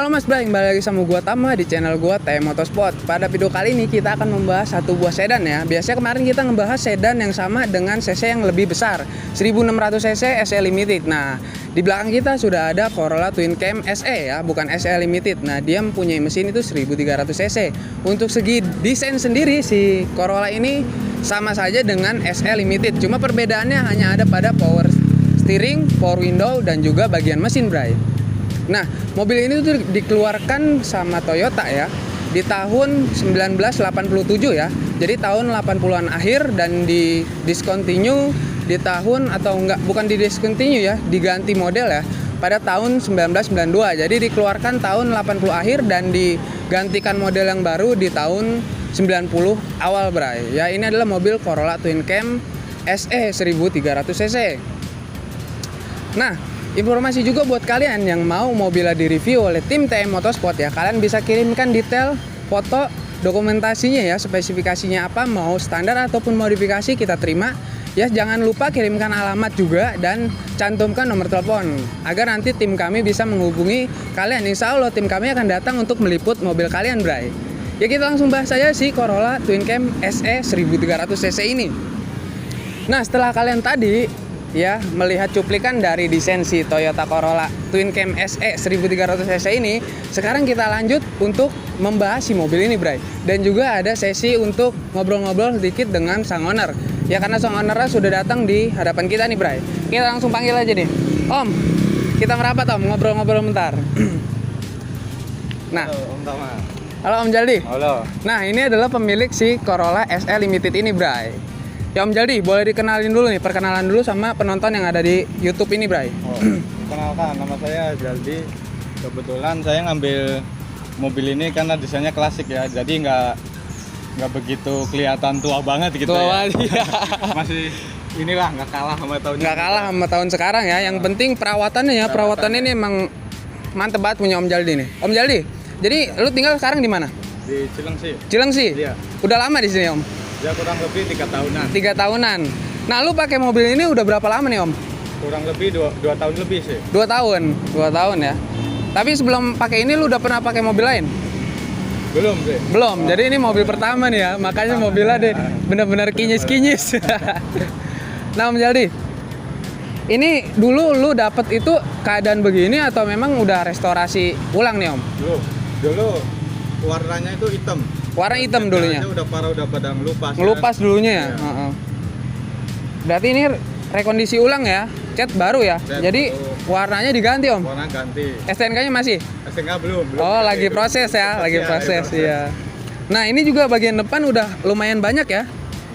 Halo Mas Bray, kembali lagi sama gua Tama di channel gua TM Motorsport. Pada video kali ini kita akan membahas satu buah sedan ya. Biasanya kemarin kita ngebahas sedan yang sama dengan cc yang lebih besar, 1600 cc SE Limited. Nah, di belakang kita sudah ada Corolla Twin Cam SE ya, bukan SE Limited. Nah, dia mempunyai mesin itu 1300 cc. Untuk segi desain sendiri si Corolla ini sama saja dengan SE Limited. Cuma perbedaannya hanya ada pada power steering, power window, dan juga bagian mesin, Bray. Nah, mobil ini tuh dikeluarkan sama Toyota ya di tahun 1987 ya. Jadi tahun 80-an akhir, dan di discontinue di tahun, atau enggak, bukan di discontinue ya, diganti model ya pada tahun 1992. Jadi dikeluarkan tahun 80 akhir dan digantikan model yang baru di tahun 90 awal, Bray. Ya, ini adalah mobil Corolla Twin Cam SE 1300 cc. Nah, informasi juga buat kalian yang mau mobilnya direview oleh tim TM Motorsport ya. Kalian bisa kirimkan detail foto dokumentasinya ya, spesifikasinya apa, mau standar ataupun modifikasi kita terima. Ya, jangan lupa kirimkan alamat juga dan cantumkan nomor telepon agar nanti tim kami bisa menghubungi kalian. Insya Allah tim kami akan datang untuk meliput mobil kalian, Bray. Ya, kita langsung bahas saja si Corolla Twin Cam SE 1300 cc ini. Nah, setelah kalian tadi ya melihat cuplikan dari desain si Toyota Corolla Twin Cam SE 1300 cc ini, sekarang kita lanjut untuk membahas si mobil ini, Bray. Dan juga ada sesi untuk ngobrol-ngobrol sedikit dengan sang owner. Ya, karena sang ownernya sudah datang di hadapan kita nih, Bray. Kita langsung panggil aja nih. Om, kita merapat Om, ngobrol-ngobrol bentar. Nah, halo Om Tama. Halo Om Jaldi. Halo. Nah, ini adalah pemilik si Corolla SE Limited ini, Bray. Ya Om Jaldi, boleh dikenalin dulu nih, perkenalan dulu sama penonton yang ada di YouTube ini, Bray. Kenalkan, nama saya Jaldi. Kebetulan saya ngambil mobil ini karena desainnya klasik ya, jadi nggak begitu kelihatan tua banget gitu. Tua banget, ya. Masih inilah, nggak kalah sama tahun. Nggak kalah sama tahun sekarang ya. Yang penting perawatannya ya, perawatannya ini emang mantep banget punya Om Jaldi nih. Om Jaldi, jadi lu tinggal sekarang di mana? Di Cilengsi. Cilengsi? Iya. Udah lama di sini, Om? Ya, kurang lebih 3 tahunan. 3 tahunan. Nah, lu pakai mobil ini udah berapa lama nih, Om? Kurang lebih 2 tahun lebih sih. 2 tahun. 2 tahun ya. Tapi sebelum pakai ini lu udah pernah pakai mobil lain? Belum sih. Belum. Jadi ini mobil pertama nih ya. Makanya mobilnya deh bener-bener kinyis-kinyis. Nah, Om Jaldi, ini dulu lu dapet itu keadaan begini atau memang udah restorasi ulang nih, Om? Dulu warnanya itu hitam. Warna hitam dulunya. Udah parah, udah pada ngelupas dulunya ya. Iya. Berarti ini rekondisi ulang ya, cat baru ya. Jadi warnanya diganti, Om. Warna ganti. STNK-nya masih? STNK belum. Oh, lagi proses ya, lagi proses. Iya. Nah, ini juga bagian depan udah lumayan banyak ya.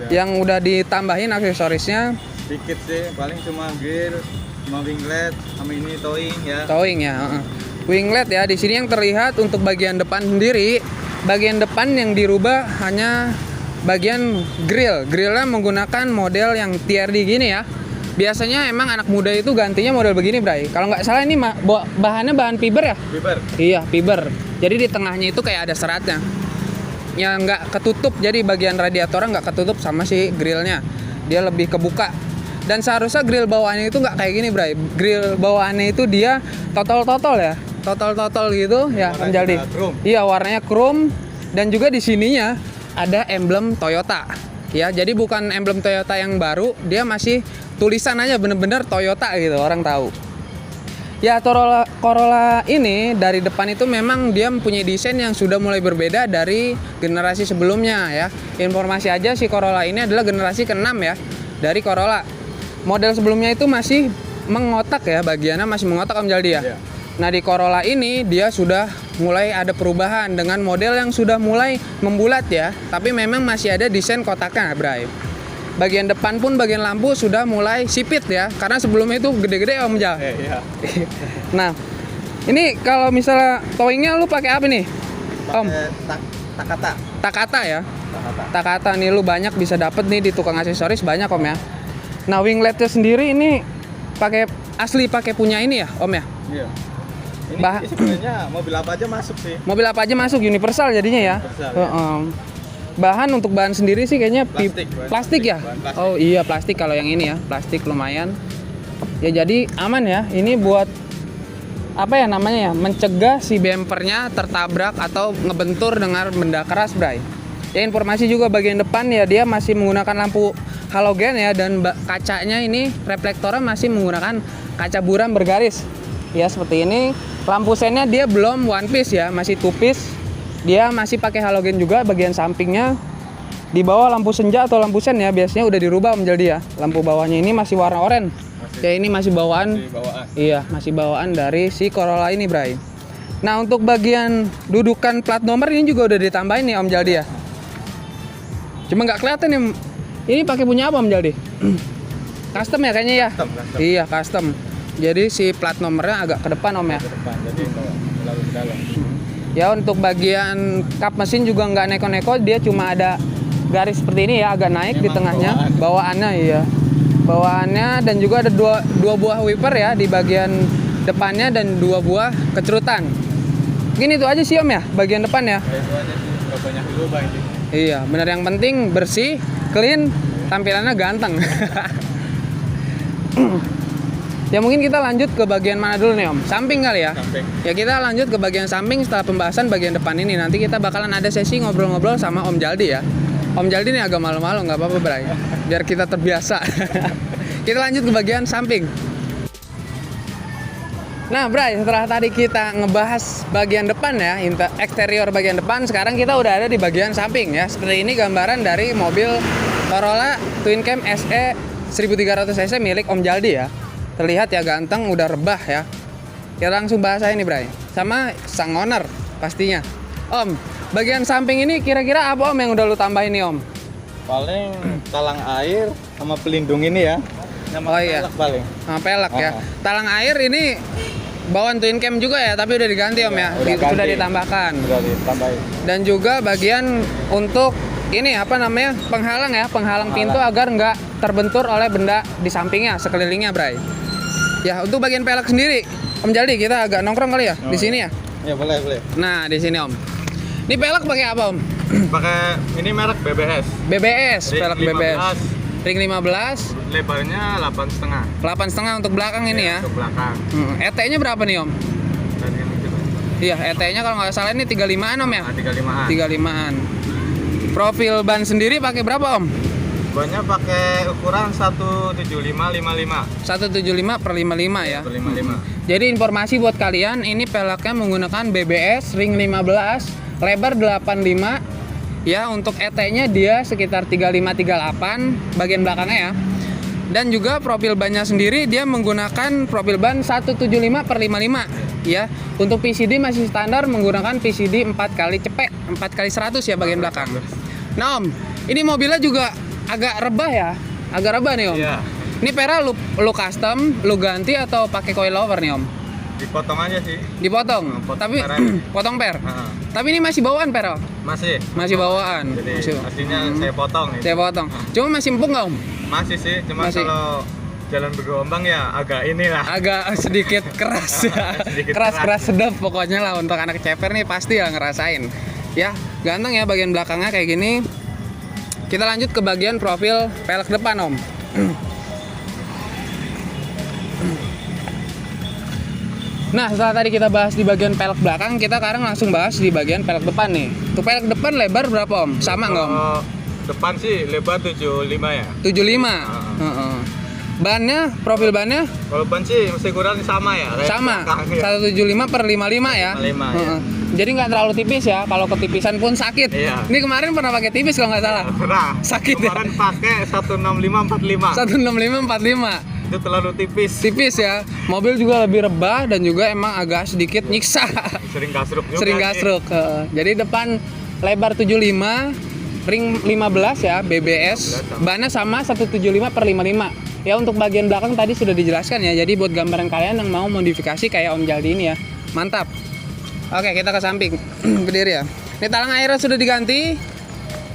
Yang udah ditambahin aksesorisnya. Dikit sih, paling cuma gear, sama winglet, sama ini towing ya. Towing ya. Winglet ya. Di sini yang terlihat untuk bagian depan sendiri. Bagian depan yang dirubah hanya bagian grill. Grillnya menggunakan model yang TRD gini ya. Biasanya emang anak muda itu gantinya model begini, Bray. Kalau nggak salah ini bahannya bahan fiber ya? Fiber. Iya, fiber. Jadi di tengahnya itu kayak ada seratnya. Yang nggak ketutup, jadi bagian radiatornya nggak ketutup sama si grillnya. Dia lebih kebuka. Dan seharusnya grill bawaannya itu nggak kayak gini, Bray. Grill bawaannya itu dia totol-totol ya. Totol-totol gitu ya, Om Jaldi. Iya, warnanya chrome, dan juga di sininya ada emblem Toyota. Ya, jadi bukan emblem Toyota yang baru, dia masih tulisan aja bener-bener Toyota gitu, orang tahu. Ya, Corolla ini dari depan itu memang dia mempunyai desain yang sudah mulai berbeda dari generasi sebelumnya ya. Informasi aja, si Corolla ini adalah generasi ke-6 ya dari Corolla. Model sebelumnya itu masih mengotak ya, bagiannya masih mengotak, Om Jaldi ya. Yeah. Nah, di Corolla ini dia sudah mulai ada perubahan dengan model yang sudah mulai membulat ya. Tapi memang masih ada desain kotaknya, Bray. Bagian depan pun bagian lampu sudah mulai sipit ya. Karena sebelumnya itu gede-gede, Om Jal. Iya. Nah, ini kalau misalnya towingnya lu pakai apa nih, Om? Takata. Takata ya. Takata nih lu banyak bisa dapet nih di tukang aksesoris, banyak, Om ya. Nah, wingletnya sendiri ini pakai punya ini ya, Om ya? Iya. Ini sebenarnya mobil apa aja masuk sih. Mobil apa aja masuk, universal jadinya ya. Universal, ya. Bahan untuk bahan sendiri sih kayaknya plastik ya. Plastik. Oh iya, plastik kalau yang ini ya, plastik lumayan. Ya jadi aman ya. Ini buat apa ya namanya ya, mencegah si bempernya tertabrak atau ngebentur dengan benda keras, Bray. Ya, informasi juga bagian depan ya, dia masih menggunakan lampu halogen ya, dan kacanya ini reflektornya masih menggunakan kaca buram bergaris. Ya, seperti ini. Lampu sennya dia belum one piece ya, masih two piece. Dia masih pakai halogen juga bagian sampingnya. Di bawah lampu senja atau lampu sen ya, biasanya udah dirubah menjadi ya. Lampu bawahnya ini masih warna oranye. Ya, ini masih bawaan. Iya, masih bawaan dari si Corolla ini, Bray. Nah, untuk bagian dudukan plat nomor ini juga udah ditambahin nih Om Jaldi ya. Cuma nggak kelihatan nih. Ini pakai punya apa Om Jaldi? Custom ya kayaknya ya? Custom. Iya, custom. Jadi si plat nomornya agak ke depan Om ya. Ke depan, jadi terlalu ke dalam. Ya, untuk bagian kap mesin juga nggak neko-neko, dia cuma ada garis seperti ini ya, agak naik. Memang di tengahnya. Bawaannya iya. Bawaannya, dan juga ada dua buah wiper ya di bagian depannya dan 2 buah kecerutan. Mungkin itu aja sih Om ya, bagian depan ya. Itu aja sih, nggak banyak berubah ini. Iya, benar, yang penting bersih, clean, tampilannya ganteng. Ya, mungkin kita lanjut ke bagian mana dulu nih Om? Samping kali ya? Samping. Ya, kita lanjut ke bagian samping setelah pembahasan bagian depan ini. Nanti kita bakalan ada sesi ngobrol-ngobrol sama Om Jaldi ya. Om Jaldi nih agak malu-malu, nggak apa-apa Bray. Biar kita terbiasa. Kita lanjut ke bagian samping. Nah Bray, setelah tadi kita ngebahas bagian depan ya, eksterior bagian depan, sekarang kita udah ada di bagian samping ya. Seperti ini gambaran dari mobil Corolla Twin Cam SE 1300cc milik Om Jaldi ya. Terlihat ya ganteng, udah rebah ya. Kita langsung bahas aja nih Bray, sama sang owner pastinya. Om, bagian samping ini kira-kira apa Om yang udah lu tambahin nih Om? Paling talang air sama pelindung ini ya. Oh iya, paling. Nah, pelek ya. Talang air ini bawaan Twin Cam juga ya, tapi udah diganti Om ya. Sudah ditambahkan. Sudah ditambahin. Dan juga bagian untuk ini apa namanya, penghalang ya, penghalang pintu agar nggak terbentur oleh benda di sampingnya, sekelilingnya Bray. Ya, untuk bagian pelek sendiri Om Jaldi, kita agak nongkrong kali ya di sini ya. Ya boleh. Nah, di sini Om. Ini pelek pakai apa Om? Pakai ini merek BBS. BBS, pelek 15. BBS. Ring 15. Lebarnya 8,5. 8,5 untuk belakang ini ya. Untuk belakang. ET-nya berapa nih Om? Dan yang itu. Iya, ET-nya kalau nggak salah ini 35-an Om ya? 35-an. 35-an. Profil ban sendiri pakai berapa Om? Bannya pakai ukuran 175/55. 175/55 ya. 155. Jadi informasi buat kalian, ini peleknya menggunakan BBS ring 15, lebar 85. Ya, untuk ET-nya dia sekitar 35-38 bagian belakangnya ya. Dan juga profil bannya sendiri dia menggunakan profil ban 175/55 ya. Untuk PCD masih standar menggunakan PCD 4 kali cepek, 4 kali 100 ya bagian belakang. Nah Om, ini mobilnya juga agak rebah ya. Agak rebah nih Om. Iya. Ini pera lu custom, lu ganti atau pakai coilover nih Om? Dipotong aja sih. Dipotong. Potong Tapi per aja. potong per. Heeh. Tapi ini masih bawaan per Om? Masih bawaan. Jadi Masih. aslinya saya potong nih. Saya potong. Cuma masih empuk nggak Om? Masih sih, cuma Masih. kalau jalan bergelombang ya agak inilah. Agak sedikit keras ya. Sedikit keras sedap pokoknya lah, untuk anak ceper nih pasti ya ngerasain. Ya, ganteng ya bagian belakangnya kayak gini. Kita lanjut ke bagian profil pelek depan Om. Nah, setelah tadi kita bahas di bagian pelek belakang, kita sekarang langsung bahas di bagian pelek depan nih. Untuk pelek depan lebar berapa Om? Sama nggak Om? Kalau depan sih lebar 75 ya. 75. Heeh. Bannya, profil bannya Kalau ban sih masih kurang sama ya. kayak sama, belakang ya. 175/55 ya. 55 ya. Heeh. Jadi nggak terlalu tipis ya. Kalau ketipisan pun sakit. Iya. Ini kemarin pernah pakai tipis kalau nggak salah. Pernah. Sakit ya? Kemarin pakai 165/45. 165/45. Itu terlalu tipis. Tipis ya. Mobil juga lebih rebah dan juga emang agak sedikit nyiksa. Sering gasruk juga. Sering sih. gasruk. Heeh. Jadi depan lebar 75, ring 15 ya, BBS. Bannya sama 175/55. Ya, untuk bagian belakang tadi sudah dijelaskan ya. Jadi buat gambaran kalian yang mau modifikasi kayak Om Jaldi ini ya. Mantap. Oke, kita ke samping. Berdiri ya. Ini talang airnya sudah diganti.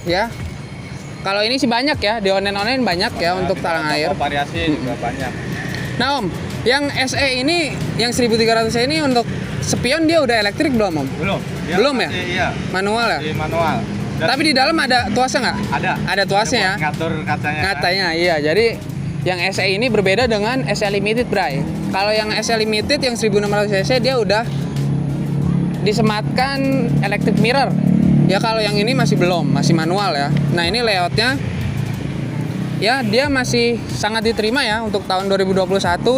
Ya. Kalau ini sih banyak ya, di online banyak ya untuk talang air. Variasi juga banyak. Nah Om, yang SE ini, yang 1300 ini untuk spion dia udah elektrik belum Om? Belum. Dia Belum ya? masih, iya. Manual ya? Di manual. Dan Tapi di dalam ada tuasnya nggak? ada. Ada tuasnya ya? Ngatur kacanya. Katanya iya. Jadi Yang SE ini berbeda dengan SE Limited, Bray. Kalau yang SE Limited yang 1600 cc dia udah disematkan electric mirror. Ya kalau yang ini masih belum, masih manual ya. Nah, ini layoutnya ya dia masih sangat diterima ya untuk tahun 2021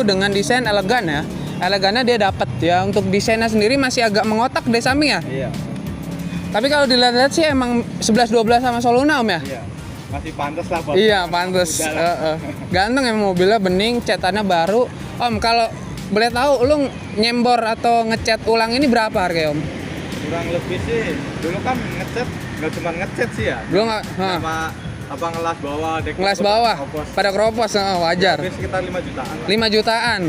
dengan desain elegan ya. Elegannya dia dapat ya. Untuk desainnya sendiri masih agak mengotak dari samping ya. Iya. Tapi kalau dilihat sih emang 11-12 sama Soluna Om ya. Iya. Masih pantas lah buat. Iya, pantas. Ganteng emang mobilnya, bening, cetannya baru. Om, kalau boleh tahu lu nyembor atau ngecat ulang ini berapa harganya Om? Kurang lebih sih. Dulu kan ngecat nggak cuma ngecat sih ya. Dulu nggak? Sama apa ngelas bawah, Ngelas bawah, pada keropos, wajar. Habis sekitar 5 jutaan lah. 5 jutaan.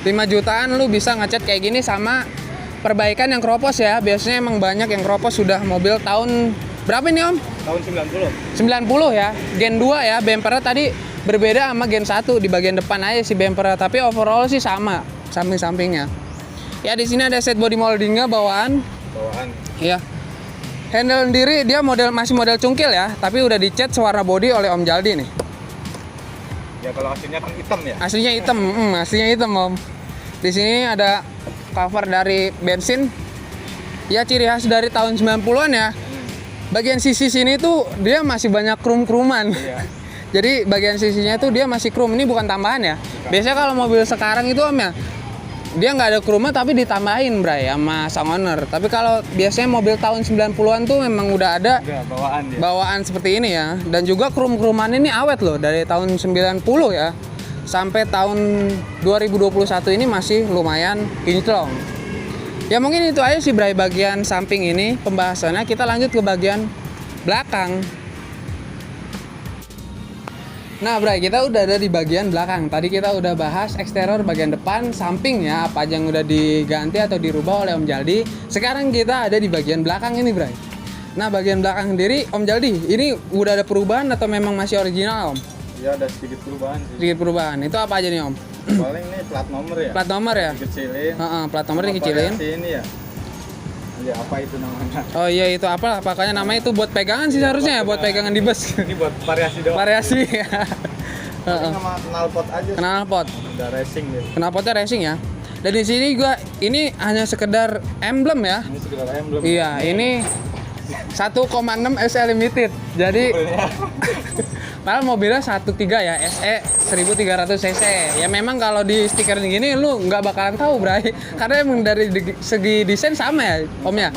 5 jutaan lu bisa ngecat kayak gini sama perbaikan yang keropos ya. Biasanya emang banyak yang keropos sudah mobil tahun berapa nih Om? Tahun 90. 90 ya. Gen 2 ya. Bumpernya tadi berbeda sama Gen 1 di bagian depan aja sih bumpernya, tapi overall sih sama samping-sampingnya. Ya di sini ada set body moldingnya bawaan. Iya. Handle sendiri dia masih model cungkil ya, tapi udah dicat warna body oleh Om Jaldi nih. Ya kalau aslinya kan hitam ya. Aslinya hitam, aslinya hitam Om. Di sini ada cover dari bensin. Ya ciri khas dari tahun 90-an ya. Bagian sisi sini tuh dia masih banyak krum-kruman. Iya. Jadi bagian sisinya tuh dia masih krum. Ini bukan tambahan ya. Biasanya kalau mobil sekarang itu Om ya, dia nggak ada krumnya tapi ditambahin Bray sama sang owner. Tapi kalau biasanya mobil tahun 90-an tuh memang udah ada bawaan seperti ini ya. Dan juga krum-kruman ini awet loh dari tahun 90 ya. Sampai tahun 2021 ini masih lumayan kinclong. Ya mungkin itu aja sih Bray bagian samping ini pembahasannya. Kita lanjut ke bagian belakang. Nah Bray, kita udah ada di bagian belakang. Tadi kita udah bahas eksterior bagian depan, samping ya, apa aja yang udah diganti atau dirubah oleh Om Jaldi. Sekarang kita ada di bagian belakang ini Bray. Nah bagian belakang sendiri Om Jaldi, ini udah ada perubahan atau memang masih original Om? Ya ada sedikit perubahan sih. Sedikit perubahan, itu apa aja nih Om? Paling ini plat nomor ya. Plat nomor ya? Dikecilin. Plat nomor dikecilin. Ini ya. Ya apa itu namanya? Oh iya itu apa? Pokoknya namanya itu buat pegangan sih seharusnya ya, buat pegangan di bus. Ini buat variasi doang. Variasi ya. Sama knalpot aja. Knalpot. Udah racing deh. Knalpotnya racing ya. Dan di sini juga ini hanya sekedar emblem ya. Ini sekedar emblem. Iya, ini 1,6 SE Limited. Jadi padahal mobilnya 1.3 ya, SE 1300 cc. Ya memang kalau di stiker gini lu nggak bakalan tahu, Bray. Karena emang dari segi desain sama ya, Om ya.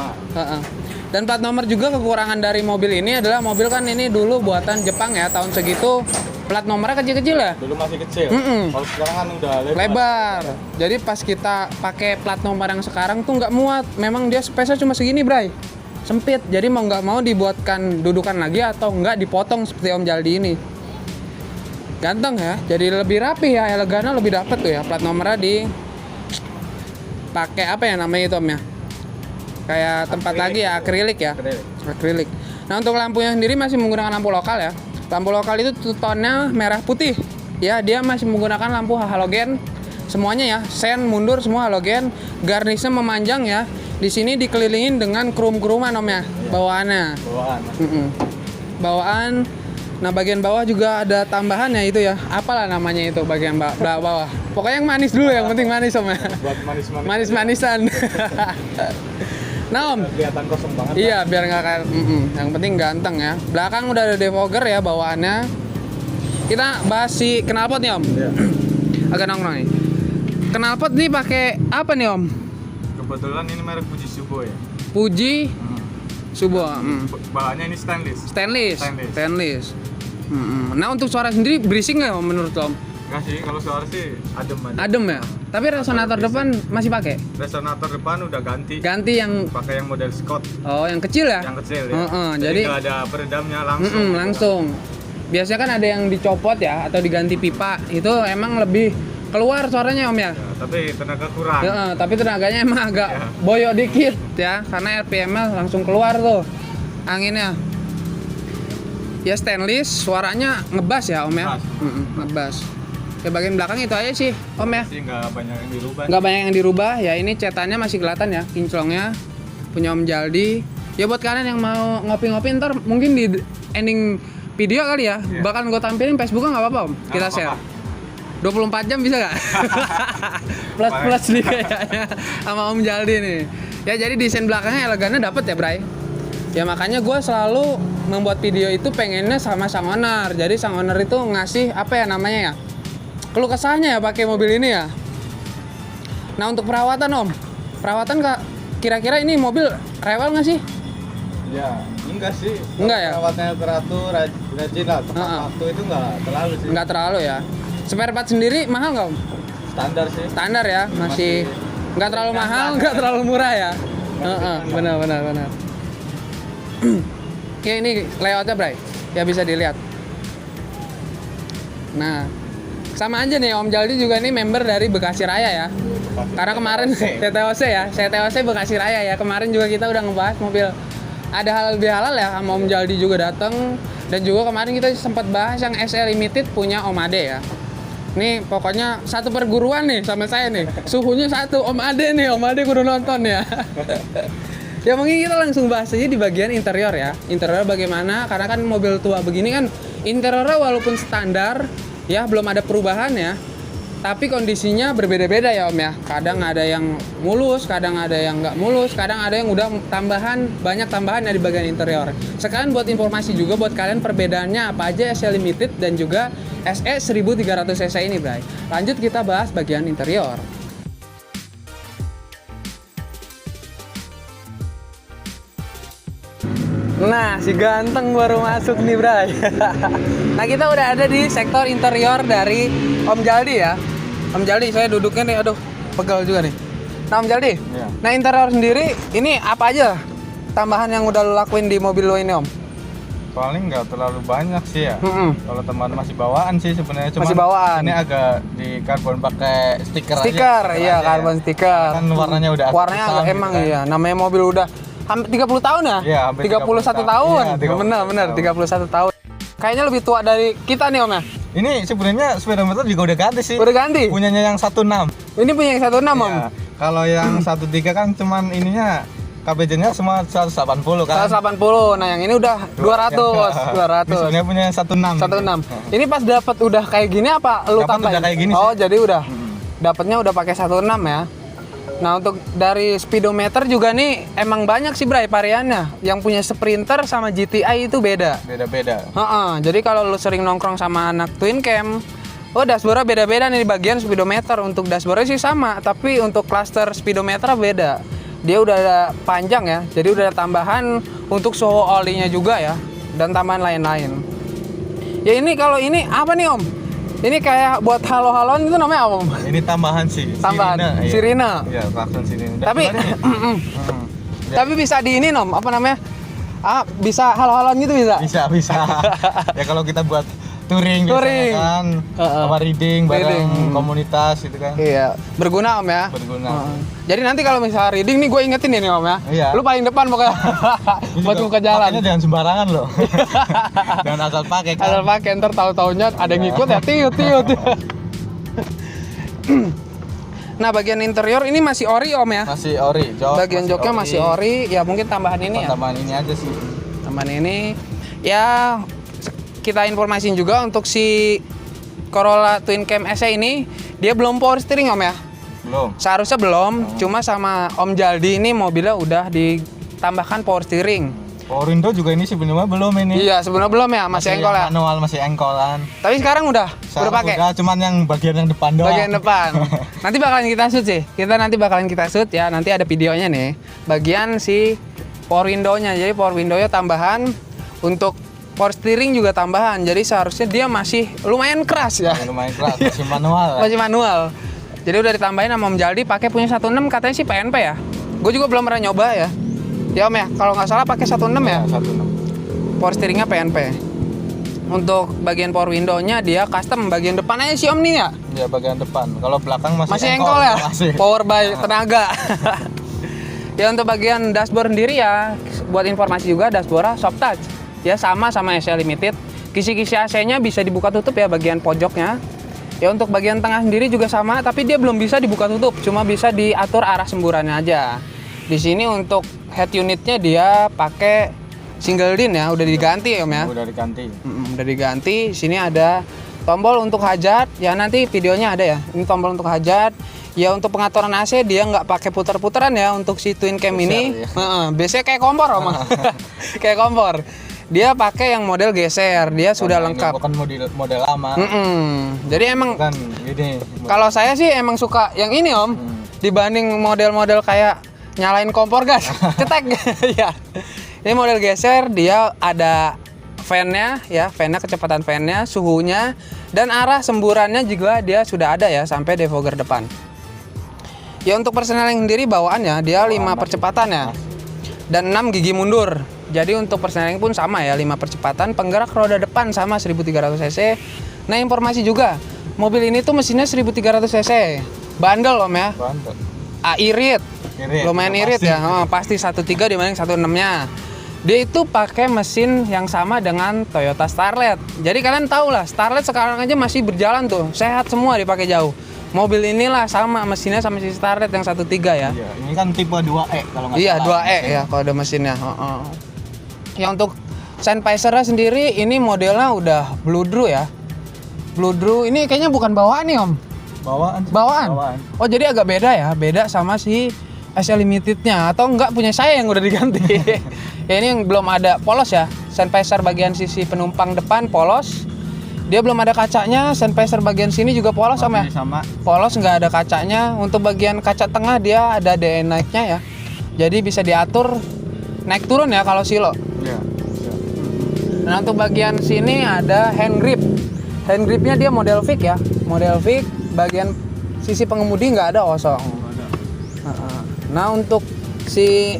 Dan plat nomor juga kekurangan dari mobil ini adalah mobil kan ini dulu buatan Jepang ya, tahun segitu plat nomornya kecil-kecil ya. Dulu masih kecil. Kalau sekarang kan udah lebar. Jadi pas kita pakai plat nomor yang sekarang tuh nggak muat. Memang dia space-nya cuma segini, Bray. Sempit, jadi mau nggak mau dibuatkan dudukan lagi atau nggak dipotong seperti Om Jaldi ini. Ganteng ya, jadi lebih rapi ya, elegannya lebih dapet tuh ya. Plat nomornya di pakai apa ya namanya itu Om ya? Kayak tempat lagi ya, akrilik ya. Akrilik. Nah untuk lampunya sendiri masih menggunakan lampu lokal ya. Lampu lokal itu two-tone-nya merah putih. Ya dia masih menggunakan lampu halogen. Semuanya ya, sen mundur semua halogen. Garnisnya memanjang ya. Di sini dikelilingin dengan krum-kruman Om ya, bawaannya. Bawaan. Nah bagian bawah juga ada tambahannya itu ya. Apalah namanya itu bagian bawah. Pokoknya yang manis dulu, yang penting manis Om ya. Buat Manis-manisan. Nah Om. Kelihatan kosong banget. Iya, biar nggak kayak. Yang penting ganteng ya. Belakang udah ada defogger ya bawaannya. Kita bahas si knalpot nih Om. Iya. Agak nongkrong nih. Knalpot nih pakai apa nih Om? Kebetulan ini merek Fuji Subo ya. Fuji Subo. Bahannya ini Stainless. Nah untuk suara sendiri berisik nggak Om menurut Om? Enggak sih, kalau suara sih adem aja. Adem ya. Tapi resonator depan masih pakai? Resonator depan udah ganti. Ganti yang pakai yang model Scott. Oh yang kecil ya? Yang kecil ya. Jadi nggak ada peredamnya langsung. Langsung. Biasanya kan ada yang dicopot ya atau diganti pipa. Itu emang lebih keluar suaranya Om ya? Tapi tenaga kurang. Tapi tenaganya emang agak boyok dikit ya, karena RPM-nya langsung keluar tuh anginnya. Ya stainless, suaranya ngebas ya Om ya? Ngebas. Ya bagian belakang itu aja sih Om ya? Nggak banyak yang dirubah. Nggak banyak yang dirubah, ya ini cetannya masih kelihatan ya, kinclongnya punya Om Jaldi. Ya buat kalian yang mau ngopi-ngopi ntar mungkin di ending video kali ya, bakal gue tampilin Facebooknya nggak apa-apa Om? Kita share. 24 jam bisa nggak? Plus nih kayaknya sama Om Jaldi nih. Ya jadi desain belakangnya elegannya dapet ya Bray. Ya makanya gue selalu membuat video itu pengennya sama sang owner. Jadi sang owner itu ngasih apa ya namanya ya, keluh kesahnya ya pakai mobil ini ya. Nah untuk perawatan Om, perawatan kira-kira ini mobil rewel nggak sih? Ya, enggak sih. Enggak ya? Perawatnya teratur, rajin lah. Tepat waktu itu enggak terlalu sih. Nggak terlalu ya. Spare part sendiri mahal nggak Om? Standar sih. Standar ya, masih nggak terlalu mahal, nggak terlalu murah ya. Benar. Ya ini layoutnya Bray, ya bisa dilihat. Nah, sama aja nih Om Jaldi juga nih member dari Bekasi Raya ya. Karena kemarin CTOC ya, CTOC Bekasi Raya ya. Kemarin juga kita udah ngebahas mobil. Ada hal lebih halal ya, sama Om Jaldi juga datang. Dan juga kemarin kita sempat bahas yang SE Limited punya Om Ade ya. Nih pokoknya satu perguruan nih sama saya nih. Suhunya satu, Om Ade nih, Om Ade kudu nonton ya. Ya mungkin kita langsung bahas aja di bagian interior ya. Interior bagaimana, karena kan mobil tua begini kan interiornya walaupun standar ya, belum ada perubahan ya, tapi kondisinya berbeda-beda ya Om ya. Kadang ada yang mulus, kadang ada yang nggak mulus, kadang ada yang udah banyak tambahan di bagian interior. Sekarang buat informasi juga buat kalian perbedaannya apa aja SE Limited dan juga SE 1300cc ini Bray. Lanjut kita bahas bagian interior. Nah, si ganteng baru masuk nih, Bray. Nah, kita udah ada di sektor interior dari Om Jaldi ya. Om Jaldi, saya duduknya nih, aduh, pegal juga nih. Nah, Om Jaldi, nah interior sendiri, ini apa aja tambahan yang udah lo lakuin di mobil lo ini, Om? Paling nggak terlalu banyak sih ya. Kalau teman masih bawaan sih sebenarnya. Masih bawaan. Ini agak di karbon pakai stiker aja. Stiker, iya, karbon stiker. Kan warnanya udah warnanya agak emang gitu kan. Iya, namanya mobil udah hampir 30 tahun ya? Iya, hampir 31 tahun. Iya, Bener, 31 tahun. Kayaknya lebih tua dari kita nih Om ya? Ini sebenarnya speedometer juga udah ganti sih. Udah ganti? Punyanya yang 16. Ini punya yang 16 Om? Iya. Kalau yang 13 kan cuman ininya KBJ-nya semua 180 kan? 180, nah yang ini udah 200. Ini sebenarnya punya yang 16. 16. Ini pas dapat udah kayak gini apa lu Dapet tambahin? udah kayak gini oh, sih. jadi udah. Dapatnya udah pakai 16 ya. Nah, untuk dari speedometer juga nih emang banyak sih Bray variannya. Yang punya Sprinter sama GTI itu beda. Beda-beda. Jadi kalau lu sering nongkrong sama anak twin cam, dashboardnya beda-beda nih di bagian speedometer. Untuk dashboardnya sih sama, tapi untuk cluster speedometer beda. Dia udah ada panjang ya, jadi udah ada tambahan untuk suhu olinya juga ya, dan tambahan lain-lain. Ya ini kalau ini apa nih Om? Ini kayak buat halo-haloan itu namanya apa Om? Ini tambahan sih. Tambahan sirine. Iya, klakson sirine. Tapi tapi bisa di ini Om, apa namanya? Bisa halo-haloan gitu bisa? Bisa. Ya kalau kita buat touring kan, apa reading bareng komunitas gitu kan. Iya, berguna Om ya. Berguna. Jadi nanti kalau misalnya reading nih gue ingetin ini Om ya. Iya. Lu paling depan pokoknya buat ke jalan. Makanya jangan sembarangan loh. Jangan asal pakai kan. Asal pakai ntar tahu-taunya ada yang ngikut ya tiut. Nah, bagian interior ini masih ori Om ya. Masih ori, bagian joknya masih ori, ya mungkin tambahan ini ya. Tambahan ini aja sih. Tambahan ini ya kita informasiin juga untuk si Corolla Twin Cam SE ini dia belum power steering Om ya. Belum. Seharusnya belum, cuma sama Om Jaldi ini mobilnya udah ditambahkan power steering. Power window juga ini sebenarnya belum ini. Iya, sebenarnya belum ya, masih engkol ya. Manual, masih engkolan. Tapi sekarang udah pakai. Udah, cuman yang bagian yang depan doang. Bagian depan. Nanti bakalan kita shoot sih. Nanti bakalan kita shoot ya. Nanti ada videonya nih. Bagian si power window-nya. Jadi power window-nya tambahan, untuk power steering juga tambahan. Jadi seharusnya dia masih lumayan keras ya. Lumayan keras, masih manual. Masih manual. Jadi udah ditambahin sama Om Jaldi pakai punya 16 katanya sih PNP ya. Gue juga belum pernah nyoba ya. Ya Om ya, kalau nggak salah pakai 16 ya. 16. Power steeringnya PNP. Untuk bagian power window-nya dia custom bagian depan aja sih Om nih ya. Iya, bagian depan. Kalau belakang masih engkol ya. Masih. Power by tenaga. Ya untuk bagian dashboard sendiri ya, buat informasi juga dashboardnya soft touch. Ya sama SE Limited. Kisi-kisi AC-nya bisa dibuka tutup ya bagian pojoknya. Ya untuk bagian tengah sendiri juga sama, tapi dia belum bisa dibuka tutup, cuma bisa diatur arah semburannya aja. Di sini untuk head unitnya dia pakai single din ya, udah diganti ya Om ya. Udah diganti. Udah diganti. Sini ada Tombol untuk hajat, ya nanti videonya ada ya. Ini tombol untuk hajat. Ya untuk pengaturan AC dia nggak pakai puter-puteran ya untuk si Twin Cam ini. Ya. Biasanya kayak kompor Om. Kayak kompor. Dia pakai yang model geser, dia sudah lengkap. Bukan model lama. Jadi emang Kan gini. kalau saya sih emang suka yang ini Om, dibanding model-model kayak nyalain kompor gas, cetek ya. Ini model geser, dia ada fan-nya ya, fan-nya, kecepatan fan-nya, suhunya, dan arah semburannya juga dia sudah ada ya sampai defogger depan. Ya untuk persenaling sendiri bawaannya dia 5 percepatan ya, dan 6 gigi mundur. Jadi untuk persenaling pun sama ya, 5 percepatan, penggerak roda depan sama 1300 cc. Nah informasi juga, mobil ini tuh mesinnya 1300 cc, bandel Om ya. Bandel. Irit, lumayan irit pasti. ya, pasti 1.3 dibanding 1.6-nya. Dia itu pakai mesin yang sama dengan Toyota Starlet. Jadi kalian tahu lah, Starlet sekarang aja masih berjalan tuh, sehat semua dipakai jauh. Mobil inilah sama mesinnya sama si Starlet yang 1.3 ya. Iya, ini kan tipe 2E kalau nggak Iya, salah. 2E ya kalau ada mesinnya. Yang untuk Sennheiser-nya sendiri ini modelnya udah Bludru ya. Bludru ini kayaknya bukan bawaan nih Om. Bawaan. Bawaan. Oh jadi agak beda ya, beda sama si SL Limitednya atau enggak punya saya yang udah diganti. Ya ini yang belum ada polos ya. Sennheiser bagian sisi penumpang depan polos. Dia belum ada kacanya. Sennheiser bagian sini juga polos Om ya. Sama. Polos nggak ada kacanya. Untuk bagian kaca tengah dia ada DE naiknya ya. Jadi bisa diatur naik turun ya kalau silo. Iya. Nah untuk bagian sini ada hand grip. Hand gripnya dia model fix ya. Model fix. Bagian sisi pengemudi nggak ada kosong. Nah untuk si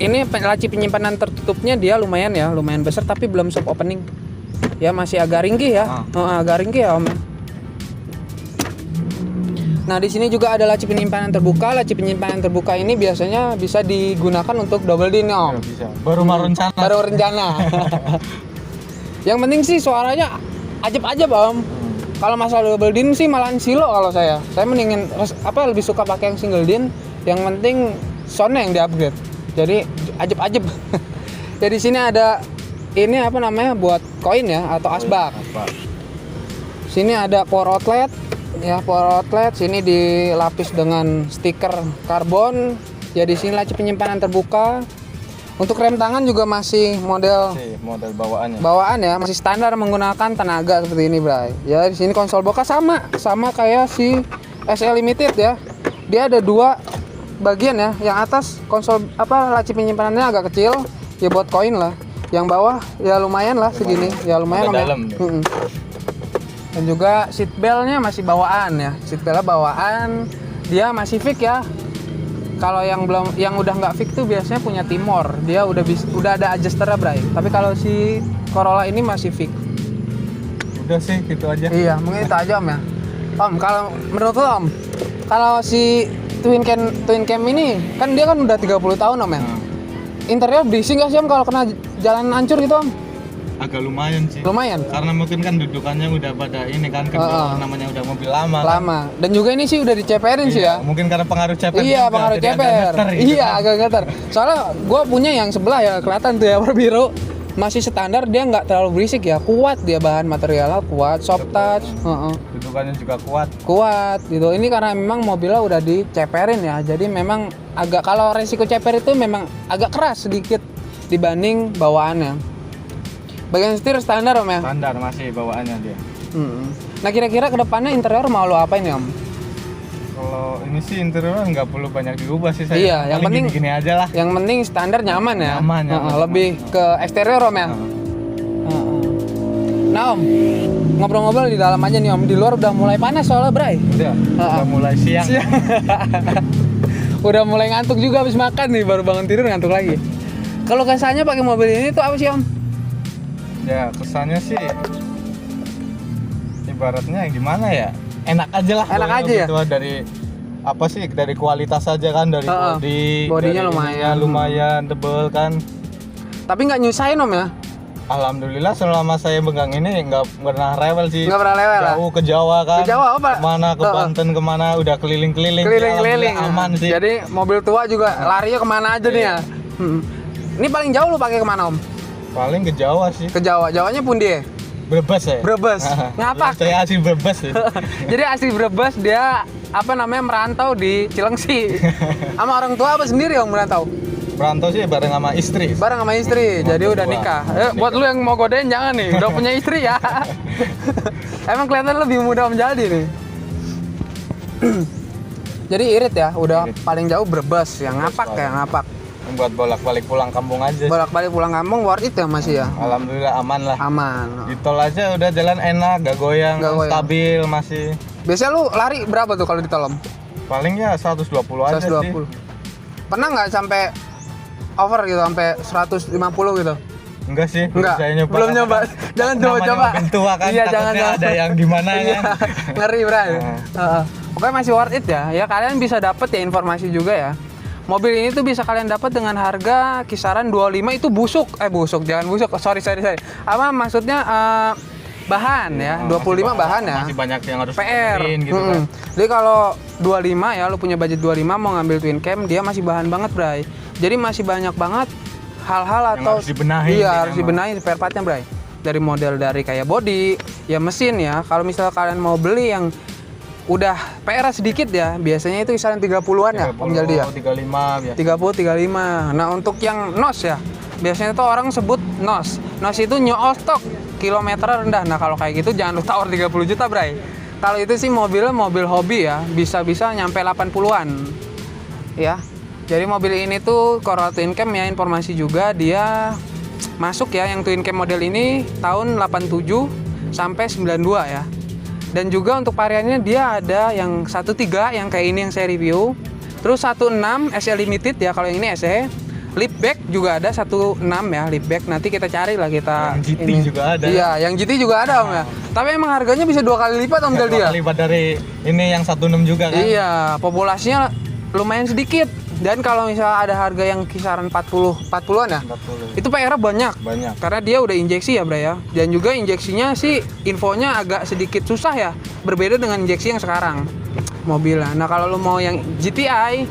ini laci penyimpanan tertutupnya dia lumayan ya, lumayan besar tapi belum soft opening. Ya masih agak ringkih ya, agak ringkih ya Om. Nah di sini juga ada laci penyimpanan terbuka. Laci penyimpanan terbuka ini biasanya bisa digunakan untuk double din Om. Ya, bisa. Baru mau rencana. Baru rencana. Yang penting sih suaranya ajeb-ajeb Om. Kalau masalah double din sih malahan silo kalau saya. Saya mendingin lebih suka pakai yang single din. Yang penting soundnya yang di-upgrade. Jadi ajeb-ajeb. Jadi sini ada ini apa namanya buat koin ya atau asbak. Sini ada power outlet ya, power outlet. Sini dilapis dengan stiker karbon. Ya di sini laci penyimpanan terbuka. Untuk rem tangan juga masih model bawaannya. Bawaan ya, masih standar menggunakan tenaga seperti ini, Bray. Ya di sini konsol bokeh sama kayak si SL Limited ya. Dia ada 2 bagian ya. Yang atas konsol laci penyimpanannya agak kecil, ya buat koin lah. Yang bawah ya lumayan lah segini, ya lumayan dalam ya. Dan juga seat belt-nya masih bawaan ya. Seat belt-nya bawaan, dia masih fix ya. Kalau yang udah nggak fix tuh biasanya punya Timor, dia udah ada adjuster-nya, Bray. Tapi kalau si Corolla ini masih fix. Udah sih gitu aja. Iya, mungkin itu aja Om ya. Om, kalau menurut lo Om, kalau si Twin Cam ini kan dia kan udah 30 tahun Om ya. Interior berisik nggak sih Om kalau kena jalan hancur gitu Om? Agak lumayan sih. Lumayan. Karena mungkin kan dudukannya udah pada ini kan namanya udah mobil lama. Lama. Dan juga ini sih udah diceperin sih ya. Mungkin karena pengaruh ceper. Iya, pengaruh ceper. Iya, agak getar. Soalnya gue punya yang sebelah ya, kelihatan tuh ya warna biru. Masih standar, dia nggak terlalu berisik ya. Kuat dia, bahan materialnya kuat, soft touch. Dudukannya juga kuat. Kuat gitu. Ini karena memang mobilnya udah diceperin ya. Jadi memang agak, kalau resiko ceper itu memang agak keras sedikit dibanding bawaannya. Bagian setir standar Om ya? Standar masih bawaannya dia. Nah kira-kira kedepannya interior mau lo apain ya Om? Kalau ini sih interior nggak perlu banyak diubah sih saya. Iya, yang penting gini aja lah. Yang penting standar nyaman ya. Nyaman. Lebih ke eksterior Om ya. Nah Om, ngobrol-ngobrol di dalam aja nih Om. Di luar udah mulai panas soalnya Bray. Udah mulai siang. Udah mulai ngantuk juga habis makan nih, baru bangun tidur ngantuk lagi. Kalau kesannya pakai mobil ini tuh apa sih Om? Ya kesannya sih ibaratnya gimana ya, enak aja lah. Enak aja ya? Dari apa sih, dari kualitas aja kan, dari bodinya lumayan tebel kan. Tapi nggak nyusahin Om ya? Alhamdulillah selama saya pegang ini nggak pernah rewel sih. Nggak pernah rewel. Jauh ke Jawa kan. Ke Jawa apa? Kemana, ke Banten kemana, udah keliling-keliling. Keliling-keliling. Aman sih. Jadi mobil tua juga larinya kemana aja nih ya. Ini paling jauh lu pakai kemana Om? Paling ke Jawa sih. Ke Jawa. Jawanya pun dia. Brebes ya. Brebes. Ngapak. Saya asli Brebes ya. Jadi asli Brebes, dia merantau di Cilengsi. Sama orang tua apa sendiri yang merantau? Merantau sih bareng sama istri. Bareng sama istri, jadi udah nikah. Buat lu yang mau godain jangan nih, udah punya istri ya. Emang kelihatan lebih muda Om Jaldi nih. Jadi irit ya, udah Irit. paling jauh Brebes, yang ngapak. Buat bolak-balik pulang kampung aja. Bolak-balik pulang kampung worth it ya masih ya. Alhamdulillah aman lah. Aman. Di tol aja udah jalan enak, gak goyang, Gak goyang. stabil masih. Biasanya lu lari berapa tuh kalau di tol Om? Paling ya 120 aja 120. sih. Pernah nggak sampai over gitu, sampai 150 gitu? Enggak sih, Enggak. saya nyoba. Belum nyoba. Jangan coba-coba. Namanya mobil tua kan, Iya, takutnya jangan. ada yang gimana Iya, kan. ngeri bray. Pokoknya masih worth it ya. Ya kalian bisa dapat ya informasi juga ya. Mobil ini tuh bisa kalian dapat dengan harga kisaran 25 itu busuk. Jangan busuk. Sorry. Apa maksudnya bahan ya. 25 bahan ya. Masih banyak yang harus PR dibenerin gitu kan. Jadi kalau 25 ya, lu punya budget 25 mau ngambil twin cam, dia masih bahan banget bray. Jadi masih banyak banget hal-hal Yang atau harus dibenahin. iya harus dibenahin spare partnya bray. Dari model dari kayak body ya, mesin ya. Kalau misalnya kalian mau beli yang udah PR sedikit ya, biasanya itu kisaran 30-an ya Om Jaldi ya. 35 biasa. 30-35. Nah untuk yang NOS ya, biasanya tuh orang sebut NOS. NOS itu new all stock, kilometer rendah. Nah kalau kayak gitu jangan lu tawar 30 juta bray. Kalau itu sih mobil hobi ya, bisa-bisa nyampe 80-an ya. Jadi mobil ini tuh Corolla Twin Cam ya, informasi juga dia masuk ya, yang Twin Cam model ini tahun 87 sampai 92 ya. Dan juga untuk variannya dia ada yang 13 yang kayak ini yang saya review. Terus 16 SE Limited ya, kalau yang ini SE. Liftback juga ada 16 ya, liftback. Nanti kita cari lah kita. Yang GT ini. juga ada. Iya, yang GT juga ada Om ya. Tapi emang harganya bisa 2 kali lipat Om Jaldi ya. Lipat dari ini yang 16 juga kan. Iya, populasinya lumayan sedikit. Dan kalau misalnya ada harga yang kisaran 40-an ya, 40. itu PR banyak. Banyak. Karena dia udah injeksi ya, Bray ya. Dan juga injeksinya sih infonya agak sedikit susah ya. Berbeda dengan injeksi yang sekarang mobilnya. Nah, kalau lu mau yang GTI,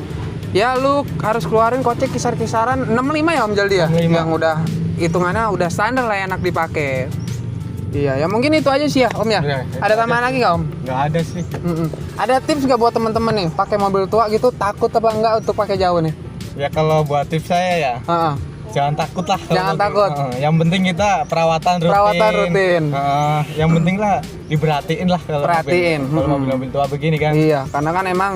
ya lu harus keluarin kocek kisaran 65 ya Om Jaldi ya. 65. Yang udah hitungannya udah standar lah, enak dipakai. Iya, ya mungkin itu aja sih ya Om ya. Ya, Ada tambahan lagi nggak Om? Nggak ada sih. Ada tips nggak buat teman-teman nih pakai mobil tua gitu, takut apa enggak untuk pakai jauh nih? Ya kalau buat tips saya ya, Heeh. jangan takut lah. Jangan takut. Yang penting kita perawatan rutin. Yang penting lah diperhatiin lah kalau Perhatiin. Kalau mobil-mobil tua begini kan. Iya, karena kan emang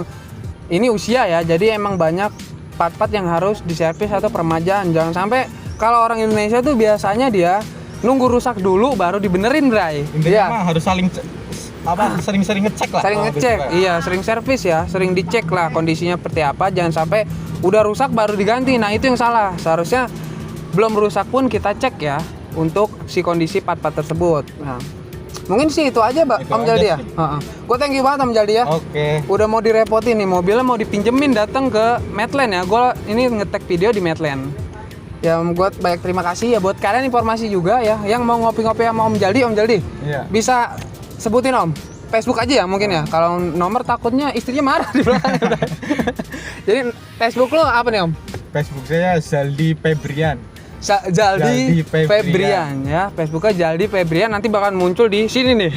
ini usia ya, jadi emang banyak part-part yang harus diservis atau peremajaan. Jangan sampai kalau orang Indonesia tuh biasanya dia nunggu rusak dulu baru dibenerin, Bray. Intinya mah harus sering-sering ngecek lah. Sering kalau ngecek, mobil tua. iya, sering servis ya, sering dicek lah kondisinya seperti apa. Jangan sampai udah rusak baru diganti. Nah itu yang salah. Seharusnya belum rusak pun kita cek ya untuk si kondisi part-part tersebut. Nah, mungkin sih itu aja, Mbak. Itu Om aja Jaldi ya. sih. Gue thank you banget Om Jaldi ya. Oke. Udah mau direpotin nih, mobilnya mau dipinjemin datang ke Medland ya. Gue ini ngetek video di Medland. Ya gue banyak terima kasih ya buat kalian, informasi juga ya. Yang mau ngopi-ngopi sama Om Jaldi, Iya. bisa sebutin Om. Facebook aja ya mungkin ya. Kalau nomor takutnya istrinya marah di belakang. Jadi Facebook lo apa nih Om? Facebook saya Zaldi Febrian. Jaldi Jaldi Febrian ya. Facebooknya Jaldi Febrian, nanti bakalan muncul di sini nih.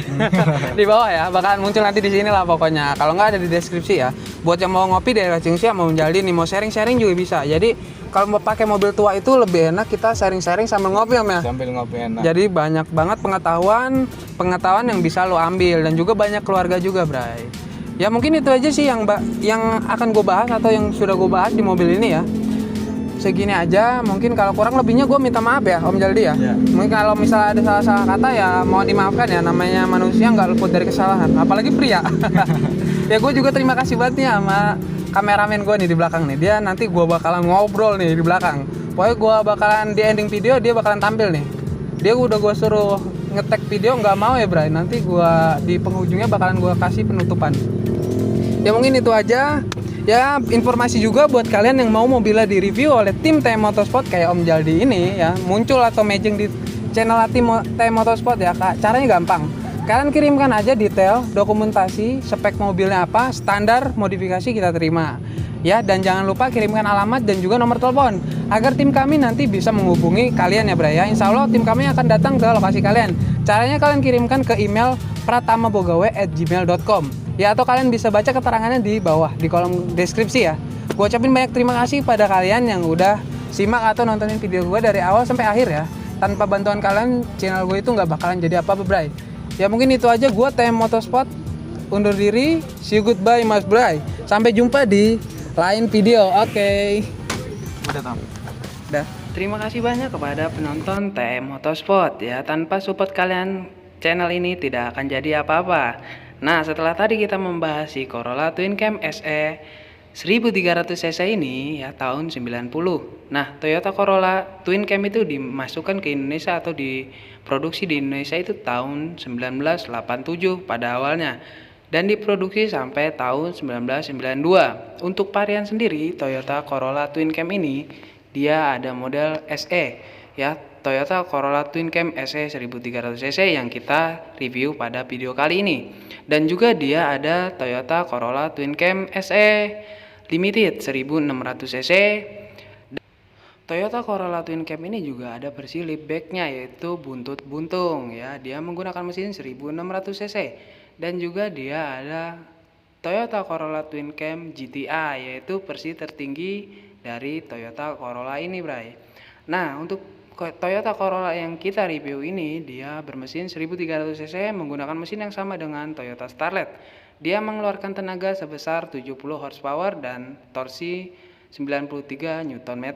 Di bawah ya, bakalan muncul nanti di sini lah pokoknya. Kalau nggak ada di deskripsi ya. Buat yang mau ngopi daerah Cilengsi, mau Jaldi nih, mau sharing-sharing juga bisa. Jadi kalau mau pakai mobil tua itu lebih enak kita sharing-sharing sambil ngopi Om ya. Sambil ngopi enak. Jadi banyak banget pengetahuan yang bisa lo ambil, dan juga banyak keluarga juga, Bray. Ya mungkin itu aja sih yang akan gue bahas atau yang sudah gue bahas di mobil ini ya. Segini aja, mungkin kalau kurang lebihnya gue minta maaf ya Om Jaldi ya. Ya. Mungkin kalau misalnya ada salah-salah kata ya mohon dimaafkan ya, namanya manusia nggak luput dari kesalahan, apalagi pria. Ya gue juga terima kasih banget nih sama kameramen gue nih di belakang nih. Dia nanti gue bakalan ngobrol nih di belakang. Pokoknya gue bakalan di ending video dia bakalan tampil nih. Dia udah gue suruh ngetek video, nggak mau ya Bray. Nanti gue di penghujungnya bakalan gue kasih penutupan. Ya mungkin itu aja. Ya informasi juga buat kalian yang mau mobilnya di review oleh tim TM Motorsport kayak Om Jaldi ini ya, muncul atau matching di channel tim TM Motorsport ya. Caranya gampang. Kalian kirimkan aja detail, dokumentasi, spek mobilnya apa, standar modifikasi kita terima. Ya, dan jangan lupa kirimkan alamat dan juga nomor telepon agar tim kami nanti bisa menghubungi kalian ya Bray ya. Insya Allah tim kami akan datang ke lokasi kalian. Caranya kalian kirimkan ke email pratamabogawe@gmail.com ya, atau kalian bisa baca keterangannya di bawah di kolom deskripsi ya. Gue ucapin banyak terima kasih pada kalian yang udah simak atau nontonin video gue dari awal sampai akhir ya. Tanpa bantuan kalian, channel gue itu nggak bakalan jadi apa-apa, Bray. Ya mungkin itu aja, gue TM Motorsport undur diri. See you, goodbye Mas Bray. Sampai jumpa di lain video. Oke. Udah Tam. Udah. Terima kasih banyak kepada penonton TM Motorsport ya. Tanpa support kalian, channel ini tidak akan jadi apa-apa. Nah, setelah tadi kita membahas si Corolla Twin Cam SE 1300 cc ini ya tahun 90. Nah, Toyota Corolla Twin Cam itu dimasukkan ke Indonesia atau diproduksi di Indonesia itu tahun 1987 pada awalnya dan diproduksi sampai tahun 1992. Untuk varian sendiri Toyota Corolla Twin Cam ini dia ada model SE ya, Toyota Corolla Twin Cam SE 1300 cc yang kita review pada video kali ini. Dan juga dia ada Toyota Corolla Twin Cam SE Limited 1600 cc. Toyota Corolla Twin Cam ini juga ada versi liftbacknya yaitu buntut buntung ya. Dia menggunakan mesin 1600 cc. Dan juga dia ada Toyota Corolla Twin Cam GTI yaitu versi tertinggi dari Toyota Corolla ini, Bray. Nah, untuk Toyota Corolla yang kita review ini dia bermesin 1300 cc menggunakan mesin yang sama dengan Toyota Starlet. Dia mengeluarkan tenaga sebesar 70 horsepower dan torsi 93 Nm.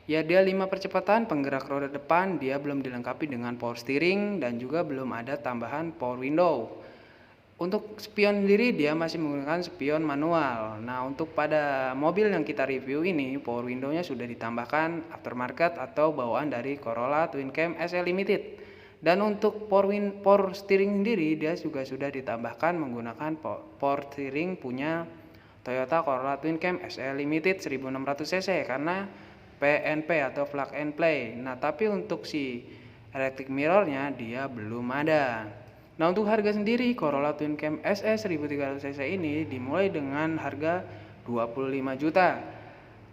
Ya, dia 5 percepatan penggerak roda depan, dia belum dilengkapi dengan power steering dan juga belum ada tambahan power window. Untuk spion sendiri dia masih menggunakan spion manual. Nah, untuk pada mobil yang kita review ini power window-nya sudah ditambahkan aftermarket atau bawaan dari Corolla Twin Cam SE Limited. Dan untuk power steering sendiri dia juga sudah ditambahkan menggunakan power steering punya Toyota Corolla Twin Cam SE Limited 1600 cc karena PNP atau plug and play. Nah, tapi untuk si electric mirror-nya dia belum ada. Nah, untuk harga sendiri Corolla Twin Cam SE 1300 cc ini dimulai dengan harga 25 juta.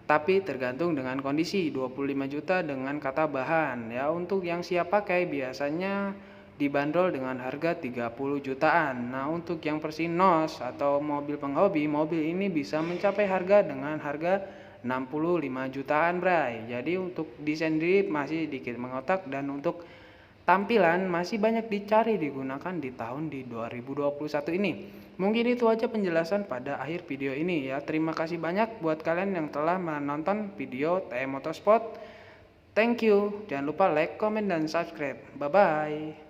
Tapi tergantung dengan kondisi, 25 juta dengan kata bahan. Ya, untuk yang siap pakai biasanya dibanderol dengan harga 30 jutaan. Nah, untuk yang versi NOS atau mobil penghobi, mobil ini bisa mencapai harga dengan harga 65 jutaan, Bray. Jadi untuk desain sendiri masih dikit mengotak dan untuk tampilan masih banyak dicari digunakan di tahun 2021 ini. Mungkin itu aja penjelasan pada akhir video ini ya. Terima kasih banyak buat kalian yang telah menonton video TM Motorsport. Thank you. Jangan lupa like, comment, dan subscribe. Bye bye.